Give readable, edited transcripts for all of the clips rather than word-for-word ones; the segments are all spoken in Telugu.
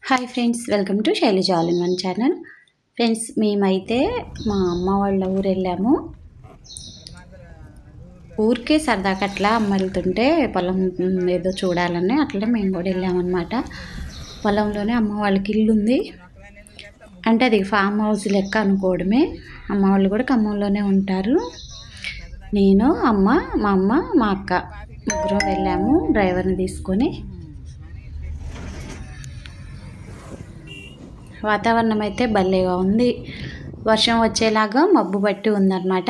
Hi friends, welcome to Shailaja all in one channel. Friends, మేమైతే మా అమ్మ వాళ్ళ ఊరు వెళ్ళాము. ఊరికే సరదాగా అట్లా అమ్మ వెళ్తుంటే పొలం ఏదో చూడాలని అట్లనే మేము కూడా వెళ్ళామన్నమాట. పొలంలోనే అమ్మ వాళ్ళకి ఇల్లు ఉంది. అంటే అది ఫామ్ హౌస్ లెక్క అనుకోవడమే. అమ్మ వాళ్ళు కూడా ఖమ్మంలోనే ఉంటారు. నేను, మా అమ్మ, మా అక్క ముగ్గురం వెళ్ళాము డ్రైవర్ని తీసుకొని. వాతావరణం అయితే భలేగా ఉంది. వర్షం వచ్చేలాగా మబ్బు పట్టి ఉందన్నమాట.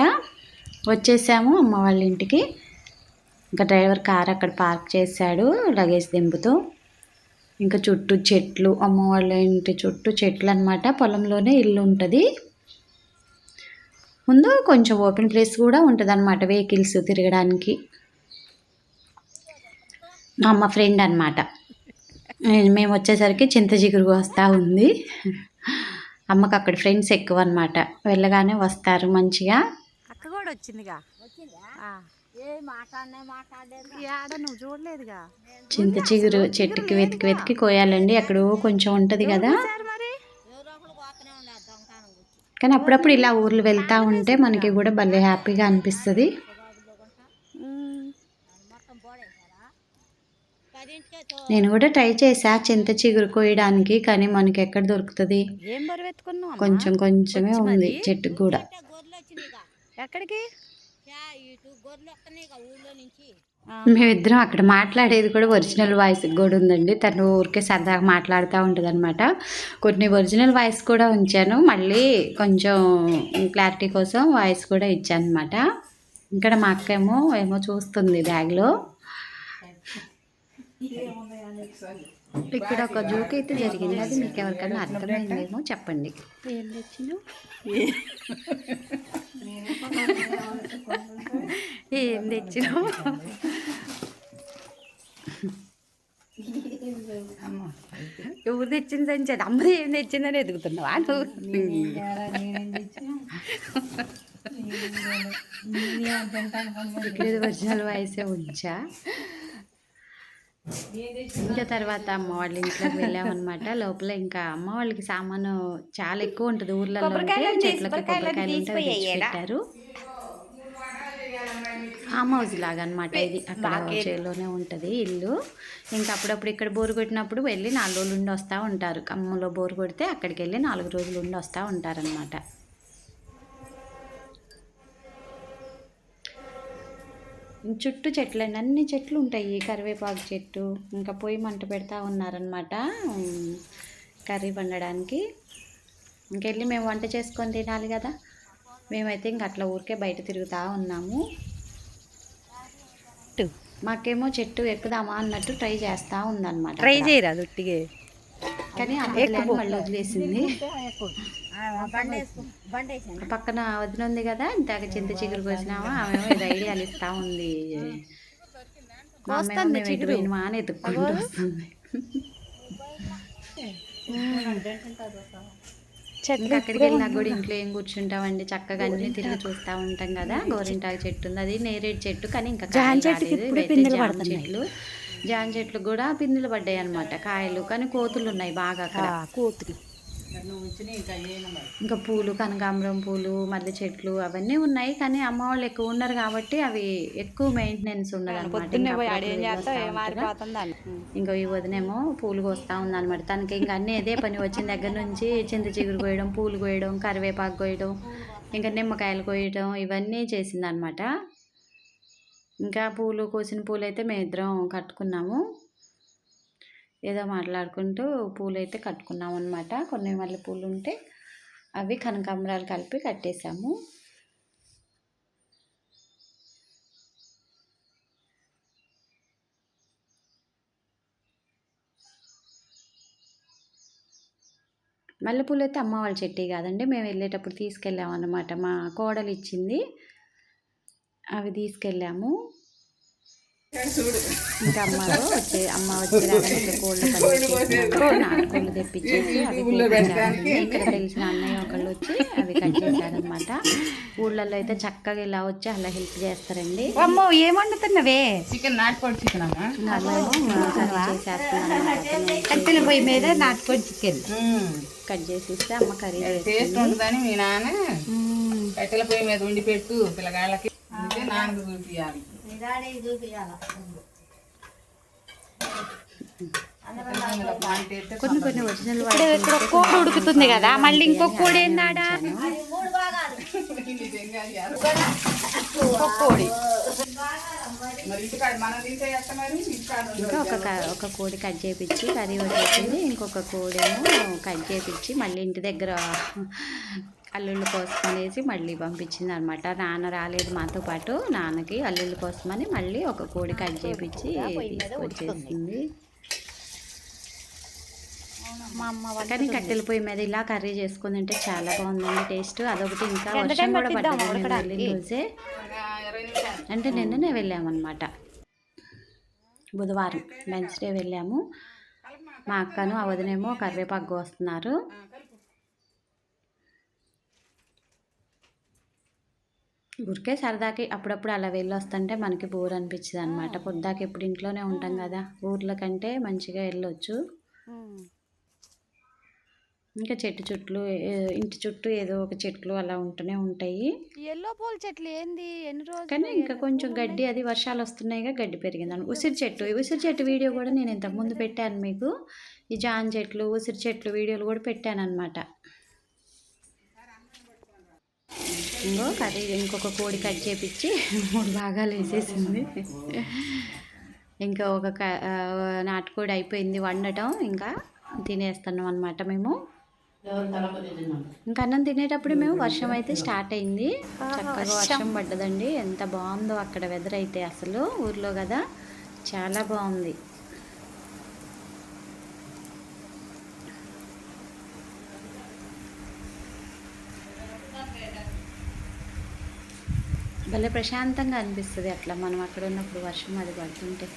వచ్చేసాము అమ్మ వాళ్ళ ఇంటికి. ఇంకా డ్రైవర్ కార్ అక్కడ పార్క్ చేశాడు లగేజ్ దింపుతూ. ఇంకా చుట్టూ చెట్లు, అమ్మ వాళ్ళ ఇంటి చుట్టూ చెట్లు అనమాట. పొలంలోనే ఇల్లు ఉంటుంది. ముందు కొంచెం ఓపెన్ ప్లేస్ కూడా ఉంటుంది అనమాట, వెహికల్స్ తిరగడానికి. మా అమ్మ ఫ్రెండ్ అనమాట. మేము వచ్చేసరికి చింత చిగురు వస్తూ ఉంది. అమ్మకి అక్కడ ఫ్రెండ్స్ ఎక్కువ అనమాట. వెళ్ళగానే వస్తారు మంచిగా. అక్క కూడా వచ్చిందిగా. నువ్వు చూడలేదుగా. చింత చిగురు చెట్టుకి వెతికి వెతికి కోయాలండి. అక్కడ కొంచెం ఉంటుంది కదా. కానీ అప్పుడప్పుడు ఇలా ఊర్లు వెళ్తూ ఉంటే మనకి కూడా భలే హ్యాపీగా అనిపిస్తుంది. నేను కూడా ట్రై చేసా చింత చిగురు కోయడానికి, కానీ మనకి ఎక్కడ దొరుకుతుంది. కొంచెం కొంచెమే ఉంది చెట్టుకు కూడా. ఎక్కడికి మేమిద్దరం అక్కడ మాట్లాడేది కూడా ఒరిజినల్ వాయిస్ కూడా ఉందండి. తను ఊరికే సరదాగా మాట్లాడుతూ ఉంటుంది అనమాట. కొన్ని ఒరిజినల్ వాయిస్ కూడా ఉంచాను, మళ్ళీ కొంచెం క్లారిటీ కోసం వాయిస్ కూడా ఇచ్చాను అనమాట. ఇక్కడ మా అక్క ఏమో చూస్తుంది బ్యాగ్లో. ఇక్కడ ఒక జోక్ అయితే జరిగింది, అది మీకు ఎవరికైనా అర్థమైందేమో చెప్పండి. ఏం తెచ్చినావు? ఏం తెచ్చినావు? ఎవరు తెచ్చిందని చెప్పి అమ్మ ఏం తెచ్చిందని ఎదుగుతున్నావా నువ్వు? ఇక్కడ ఒరిజినల్ వాయిసే ఉంచా. ఇంకా తర్వాత అమ్మ వాళ్ళ ఇంట్లోకి వెళ్ళామన్నమాట. లోపల ఇంకా అమ్మ వాళ్ళకి సామాను చాలా ఎక్కువ ఉంటుంది. ఊర్లలో చెట్లకి కొబ్బరికాయలు ఉంటే పెట్టారు. ఫామ్ హౌస్ లాగా అనమాట ఇది. అక్కడ చేలోనే ఉంటుంది ఇల్లు. ఇంకా అప్పుడప్పుడు ఇక్కడ బోరు కొట్టినప్పుడు వెళ్ళి 4 రోజులు ఉండి వస్తూ ఉంటారు. ఖమ్మంలో బోరు కొడితే అక్కడికి వెళ్ళి 4 రోజులు ఉండి వస్తూ ఉంటారనమాట. చుట్టూ చెట్లండి, అన్ని చెట్లు ఉంటాయి. కరివేపాకు చెట్టు, ఇంకా పొయ్యి మంట పెడతా ఉన్నారనమాట కర్రీ వండడానికి. ఇంకెళ్ళి మేము వంట చేసుకొని తినాలి కదా. మేమైతే ఇంక అట్లా ఊరికే బయట తిరుగుతూ ఉన్నాము. మాకేమో చెట్టు ఎక్కుదామా అన్నట్టు ట్రై చేస్తూ ఉందన్నమాట. ట్రై చేయరాదు ఉట్టిగే, కానీ మళ్ళీ వదిలేసింది. పక్కన వదిన ఉంది కదా, ఇంతక చింత చిగురు కోసినామా, ఆమె ఇది ఐడియాలు ఇస్తూ ఉంది. మా అని ఎత్తుక్కుంటూ వస్తుంది. అక్కడికి వెళ్ళినా కూడా ఇంట్లో ఏం కూర్చుంటామండి, చక్కగా అన్ని తిరిగి చూస్తూ ఉంటాం కదా. గోరింటాకు చెట్టు ఉంది, అది నేరేడు చెట్టు, కానీ ఇంకా చెట్లు జామ చెట్లు కూడా పిందెలు పడ్డాయి అనమాట, కాయలు. కానీ కోతులు ఉన్నాయి బాగా అక్కడ. కోతులు ఇంకా పూలు, కనకాంబరం పూలు, మల్లె చెట్లు అవన్నీ ఉన్నాయి. కానీ అమ్మ వాళ్ళు ఎక్కువ ఉన్నారు కాబట్టి అవి ఎక్కువ మెయింటెనెన్స్ ఉండదు అనమాట. ఇంకా ఈ వదినేమో పూలు కోస్తూ ఉందన్నమాట. తనకి ఇంకా అన్నీ ఇదే పని. వచ్చిన దగ్గర నుంచి చింత చిగురు కోయడం, పూలు కోయడం, కరివేపాకు కోయడం, ఇంకా నిమ్మకాయలు కోయడం, ఇవన్నీ చేసిందనమాట. ఇంకా పూలు, కోసిన పూలు అయితే మేమిద్దరం కట్టుకున్నాము. ఏదో మాట్లాడుకుంటూ పూలు అయితే కట్టుకున్నాము అనమాట. కొన్ని మల్లె పూలు ఉంటే అవి కనకాంబరాలు కలిపి కట్టేసాము. మల్లెపూలు అయితే అమ్మ వాళ్ళ చెట్టు కాదండి, మేము వెళ్ళేటప్పుడు తీసుకెళ్ళాము అన్నమాట. మా కోడలు ఇచ్చింది, అవి తీసుకెళ్ళాము. ఇంకా అమ్మ వచ్చి రాగానే కోళ్ళ పని నాటుకోళ్ళు తెప్పించేసి అవి కూర్చోండి. ఇక్కడ తెలిసిన అన్నయ్య ఒకళ్ళు వచ్చి అవి కట్ చేశారనమాట. ఊళ్ళల్లో అయితే చక్కగా ఇలా వచ్చి అలా హెల్ప్ చేస్తారండి. అమ్మో ఏం వండుతున్నవే? చికెన్ నాటుకోడి చికెన్ అమ్మా. కట్టెల పొయ్యి మీద నాటుకోడి చికెన్ కట్ చేసి ఇస్తే అమ్మ కర్రీ టేస్ట్ ఉంటుందని మీ నాన్న కట్టెల పొయ్యి మీద ఉండి పెట్టు పిల్లగాళ్ళకి, అంటే నాన్న చూపియాలి. కొన్ని ఒరిజినల్ ఇక్కడ కోడి ఉడుకుతుంది కదా, మళ్ళీ ఇంకో కోడి ఏందాడా? కోడి ఇంకా ఒక కోడి కట్ చేయించి కర్రీ వచ్చేసింది. ఇంకొక కోడేమో కట్ చేయించి మళ్ళీ ఇంటి దగ్గర అల్లుళ్ళ కోసం అనేసి మళ్ళీ పంపించింది అనమాట. నాన్న రాలేదు మాతో పాటు, నాన్నకి అల్లుళ్ళ కోసమని మళ్ళీ ఒక కోడి కట్ చేయించి తీసుకొచ్చేసింది. మా అమ్మ కానీ కట్టెల పొయ్యి మీద ఇలా కర్రీ చేసుకుని తింటే చాలా బాగుందండి టేస్ట్. అదొకటి ఇంకా వర్షం కూడా పడ్డది రోజే, అంటే నిన్ననే వెళ్ళామన్నమాట. బుధవారం వెన్స్డే వెళ్ళాము. మా అక్కను ఆ వదినేమో కరివేపాకు వస్తున్నారు. ఊరికే సరదాకి అప్పుడప్పుడు అలా వెళ్ళి వస్తుంటే మనకి బోర్ అనిపించింది అనమాట. పొద్దాక ఎప్పుడు ఇంట్లోనే ఉంటాం కదా, ఊర్ల కంటే మంచిగా వెళ్ళొచ్చు. ఇంకా ఇంటి చుట్టూ ఏదో ఒక చెట్లు అలా ఉంటూనే ఉంటాయి. ఎల్లో పూల చెట్లు ఏంది ఎన్ని రోజులు? కానీ ఇంకా కొంచెం గడ్డి, అది వర్షాలు వస్తున్నాయిగా గడ్డి పెరిగిందని. ఉసిరి చెట్టు వీడియో కూడా నేను ఇంతకుముందు పెట్టాను మీకు. ఈ జాన్ చెట్లు, ఉసిరి చెట్లు వీడియోలు కూడా పెట్టాను అనమాట. ఇంకొక కోడి కట్ చేపించి 3 భాగాలు వేసేసింది. ఇంకా ఒక నాటుకోడి అయిపోయింది వండటం, ఇంకా తినేస్తున్నాం అనమాట మేము. ఇంకా అన్నం తినేటప్పుడు మేము వర్షం అయితే స్టార్ట్ అయింది. చక్కగా వర్షం పడ్డదండి. ఎంత బాగుందో అక్కడ వెదర్ అయితే, అసలు ఊర్లో కదా చాలా బాగుంది. భలే ప్రశాంతంగా అనిపిస్తుంది అట్లా మనం అక్కడ ఉన్నప్పుడు వర్షం అది పడుతుంటే.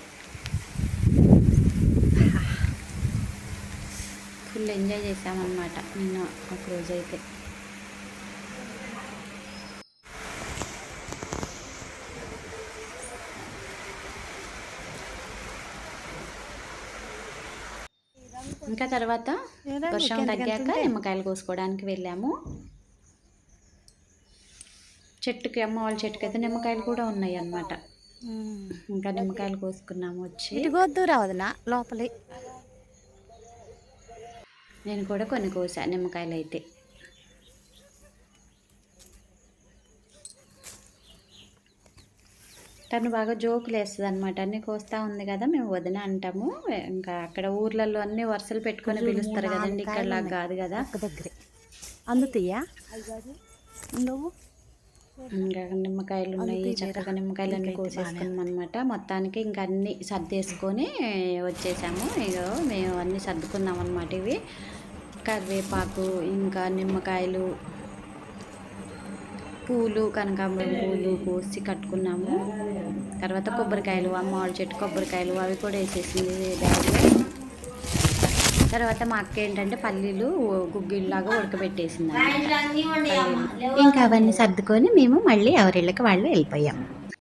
ఫుల్ ఎంజాయ్ చేసామన్నమాట నిన్న ఒక రోజైతే. ఇంకా తర్వాత వర్షం తగ్గాక నిమ్మకాయలు కోసుకోవడానికి వెళ్ళాము. చెట్టుకి, అమ్మ వాళ్ళ చెట్టుకి అయితే నిమ్మకాయలు కూడా ఉన్నాయి అన్నమాట. ఇంకా నిమ్మకాయలు కోసుకున్నాము వచ్చి. రావదునా లోపలి. నేను కూడా కొన్ని కోసాను నిమ్మకాయలు అయితే. తను బాగా జోకులు వేస్తుంది అనమాట. అన్నీ కోస్తా ఉంది కదా, మేము వదిన అంటాము. ఇంకా అక్కడ ఊర్లలో అన్నీ వరుసలు పెట్టుకొని పిలుస్తారు కదండి, ఇక్కడ కాదు కదా. దగ్గరే అందుతాయా నువ్వు? ఇంకా నిమ్మకాయలు ఉన్నాయి, చక్కగా నిమ్మకాయలు అన్నీ కోసేసుకున్నాం అనమాట. మొత్తానికి ఇంకా అన్నీ సర్దేసుకొని వచ్చేసాము. ఇగో మేము అన్నీ సర్దుకున్నాం అనమాట. ఇవి కరివేపాకు, ఇంకా నిమ్మకాయలు, పూలు, కనకాంబరం పూలు కోసి కట్టుకున్నాము. తర్వాత కొబ్బరికాయలు, అమ్మ వాళ్ళ చెట్టు కొబ్బరికాయలు అవి కూడా వేసేసింది బ్యాగ్లో. తర్వాత మా అక్క ఏంటంటే పల్లీలు గుగ్గిళ్ళలాగా ఉడకబెట్టేసింది. ఇంకా అవన్నీ సర్దుకొని మేము మళ్ళీ ఎవరిళ్ళకి వాళ్ళు వెళ్ళిపోయాము.